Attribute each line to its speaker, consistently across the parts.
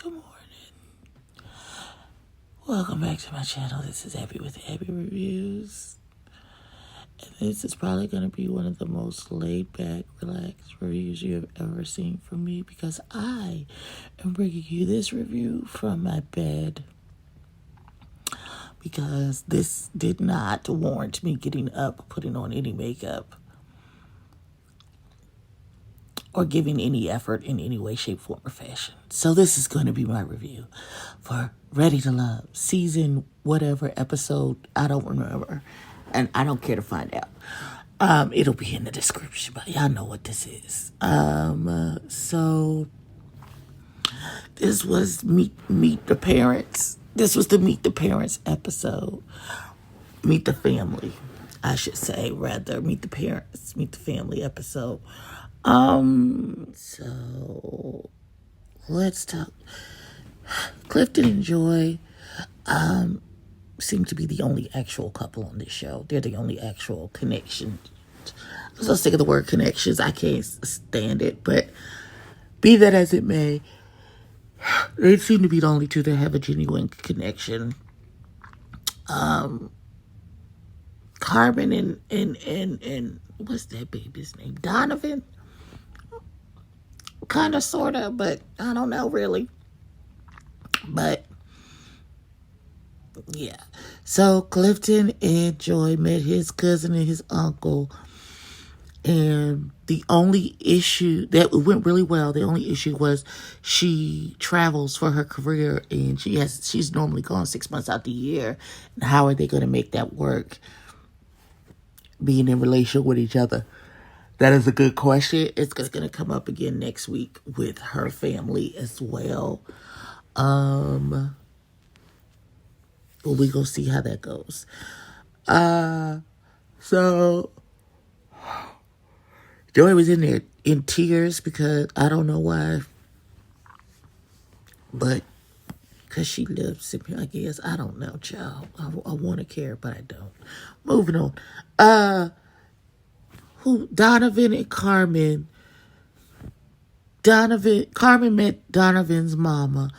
Speaker 1: Good morning. Welcome back to my channel. This is Abby with Abby Reviews. And this is probably going to be one of the most laid back, relaxed reviews you have ever seen from me because I am bringing you this review from my bed. Because this did not warrant me getting up, putting on any makeup, or giving any effort in any way, shape, form, or fashion. So this is going to be my review for Ready to Love, season whatever, episode, I don't remember, and I don't care to find out. It'll be in the description, but y'all know what this is. So this was Meet the Parents. This was the Meet the Parents episode. Meet the Family, I should say, rather. Meet the Parents, Meet the Family episode. So let's talk. Clifton and Joy seem to be the only actual couple on this show. They're the only actual connection. I'm so sick of the word connections. I can't stand it, but be that as it may, they seem to be the only two that have a genuine connection. Carmen and what's that baby's name? Donovan? Kind of, sort of, but I don't know, really. But, yeah. So, Clifton and Joy met his cousin and his uncle. And the only issue, that went really well, the only issue was she travels for her career. And she's normally gone 6 months out the year. And how are they going to make that work? Being in relation with each other. That is a good question. It's going to come up again next week with her family as well. Well, we gonna see how that goes. So Joy was in there in tears because I don't know why, but because she lives in here, I guess. I don't know, child. I want to care, but I don't. Moving on. Donovan and Carmen. Carmen met Donovan's mama.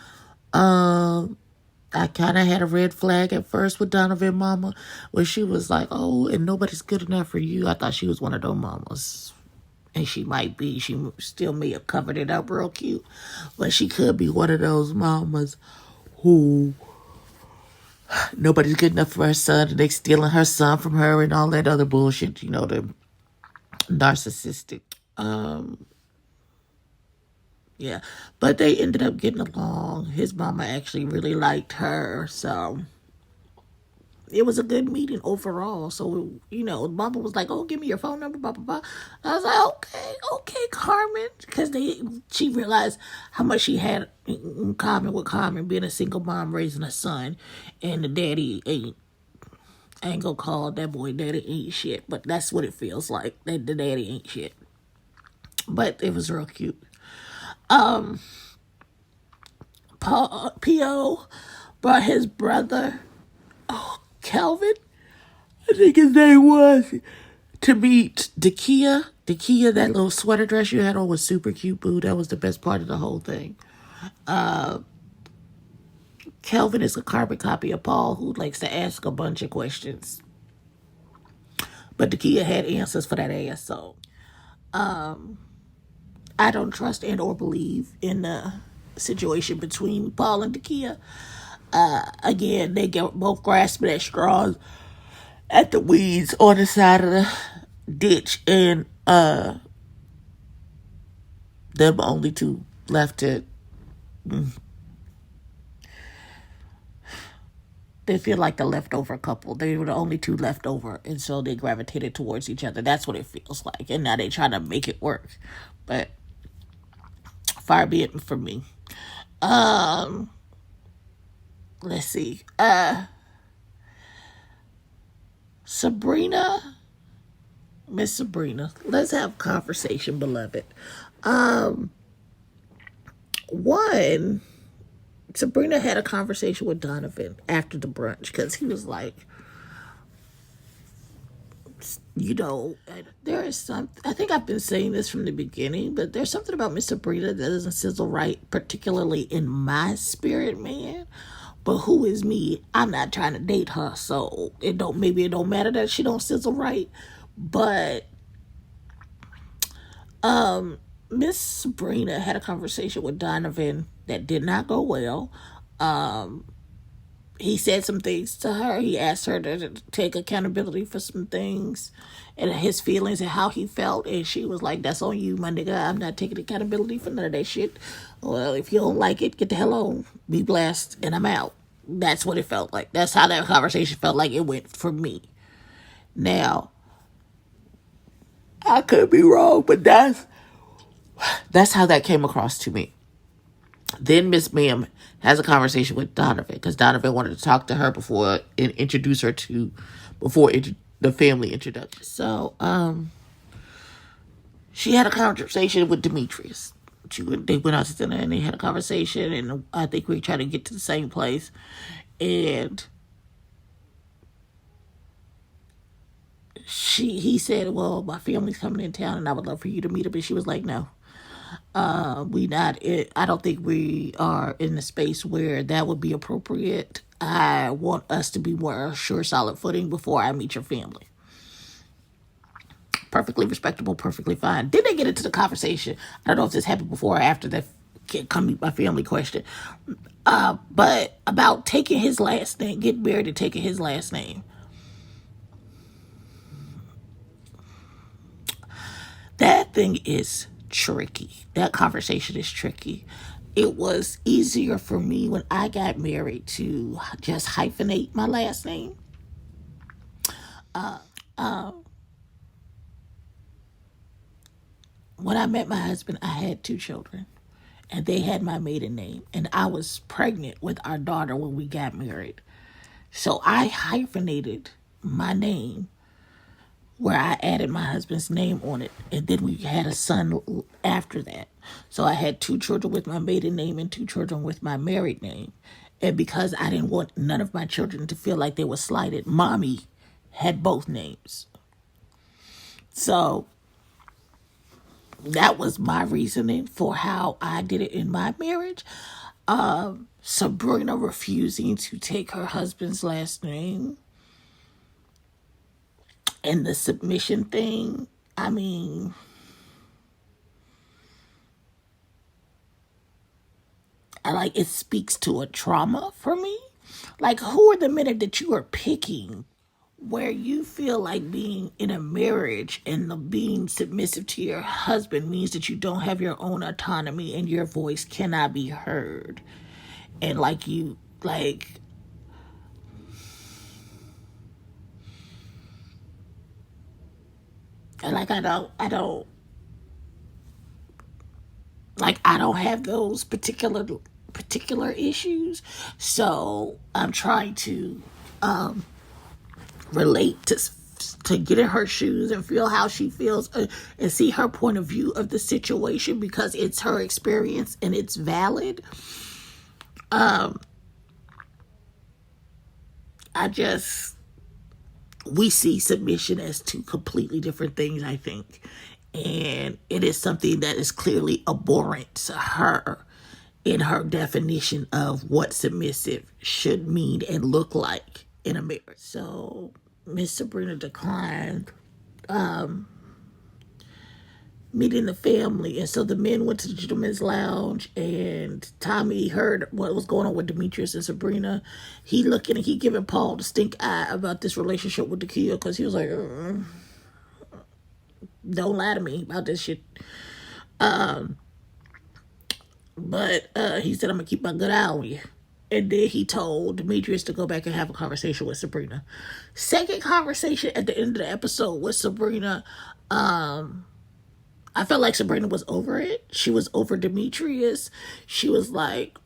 Speaker 1: I kind of had a red flag at first with Donovan's mama, where she was like, "Oh, and nobody's good enough for you." I thought she was one of those mamas, and she might be. She still may have covered it up real cute, but she could be one of those mamas who nobody's good enough for her son, and they stealing her son from her and all that other bullshit. You know, the narcissistic. Yeah, but they ended up getting along. His mama actually really liked her, so it was a good meeting overall. So, mama was like, "Oh, give me your phone number, blah, blah, blah." I was like, okay, Carmen, because she realized how much she had in common with Carmen, being a single mom raising a son, and the daddy I ain't gonna call that boy daddy ain't shit, but that's what it feels like, that the daddy ain't shit. But it was real cute. P.O. brought his brother, Kelvin, I think his name was, to meet Dakia. Dakia, that little sweater dress you had on was super cute, boo. That was the best part of the whole thing. Kelvin is a carbon copy of Paul, who likes to ask a bunch of questions. But Dakia had answers for that ass, so I don't trust and or believe in the situation between Paul and Dakia. Again, they get both grasping at straws at the weeds on the side of the ditch, and them only two left to. They feel like the leftover couple. They were the only two left over, and so they gravitated towards each other. That's what it feels like, and now they try to make it work, but far be it from me. Let's see. Sabrina. Miss Sabrina. Let's have a conversation, beloved. Sabrina had a conversation with Donovan after the brunch because he was like, you know, there is some. I think I've been saying this from the beginning, but there's something about Miss Sabrina that doesn't sizzle right, particularly in my spirit, man. But who is me? I'm not trying to date her, so maybe it don't matter that she don't sizzle right. But Miss Sabrina had a conversation with Donovan that did not go well. He said some things to her. He asked her to take accountability for some things and his feelings and how he felt. And she was like, "That's on you, my nigga. I'm not taking accountability for none of that shit. Well, if you don't like it, get the hell on. Be blessed, and I'm out." That's what it felt like. That's how that conversation felt like it went for me. Now, I could be wrong, but that's how that came across to me. Then Miss Ma'am has a conversation with Donovan because Donovan wanted to talk to her before and introduce her to the family introduction. So she had a conversation with Demetrius. They went out to dinner and they had a conversation, and I think we tried to get to the same place. And he said, "Well, my family's coming in town, and I would love for you to meet them." And she was like, "No, I don't think we are in a space where that would be appropriate. I want us to be more sure, solid footing before I meet your family." Perfectly respectable, perfectly fine. Then they get into the conversation. I don't know if this happened before or after that come meet my family question. But about taking his last name, getting married and taking his last name. That thing is tricky. That conversation is tricky. It was easier for me when I got married to just hyphenate my last name. When I met my husband, I had 2 children, and they had my maiden name, and I was pregnant with our daughter when we got married. So I hyphenated my name where I added my husband's name on it, and then we had a son after that. So I had 2 children with my maiden name and 2 children with my married name. And because I didn't want none of my children to feel like they were slighted, mommy had both names. So that was my reasoning for how I did it in my marriage. Sabrina refusing to take her husband's last name and the submission thing. I mean, it speaks to a trauma for me. Like, who are the men that you are picking where you feel like being in a marriage and being submissive to your husband means that you don't have your own autonomy and your voice cannot be heard? And I don't have those particular issues. So I'm trying to relate to get in her shoes and feel how she feels, and see her point of view of the situation because it's her experience and it's valid. We see submission as 2 completely different things, I think. And it is something that is clearly abhorrent to her in her definition of what submissive should mean and look like in a marriage. So Miss Sabrina declined meeting the family, and so the men went to the gentleman's lounge, and Tommy heard what was going on with Demetrius and Sabrina. He giving Paul the stink eye about this relationship with the kid because he was like, "Don't lie to me about this shit." But he said, "I'm gonna keep my good eye on you." And then he told Demetrius to go back and have a conversation with Sabrina. Second conversation at the end of the episode with Sabrina. I felt like Sabrina was over it. She was over Demetrius. She was like,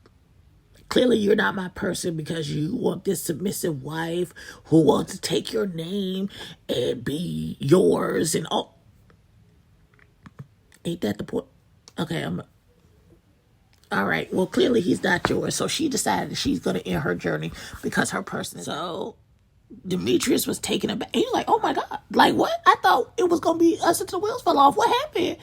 Speaker 1: "Clearly you're not my person because you want this submissive wife who wants to take your name and be yours and all." Ain't that the point? Okay, all right. Well, clearly he's not yours. So she decided she's going to end her journey because her person. So Demetrius was taken aback. He was like, oh my God. Like, what? I thought it was going to be us until the wheels fell off. What happened?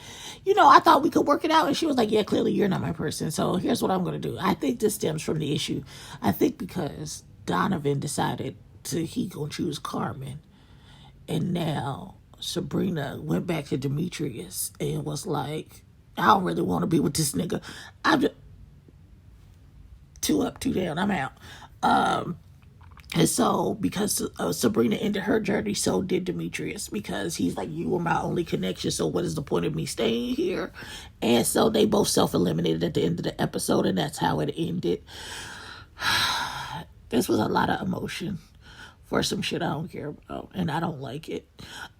Speaker 1: I thought we could work it out. And she was like, yeah, clearly you're not my person. So here's what I'm going to do. I think this stems from the issue. I think because Donovan decided he going to choose Carmen. And now Sabrina went back to Demetrius and was like, I don't really want to be with this nigga. I'm just 2 up, 2 down. I'm out. And so, because Sabrina ended her journey, so did Demetrius. Because he's like, you were my only connection, so what is the point of me staying here? And so they both self-eliminated at the end of the episode, and that's how it ended. This was a lot of emotion for some shit I don't care about, and I don't like it.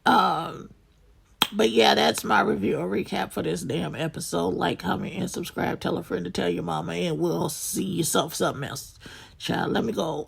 Speaker 1: But yeah, that's my review or recap for this damn episode. Like, comment, and subscribe. Tell a friend to tell your mama, and we'll see you something else. Child, let me go.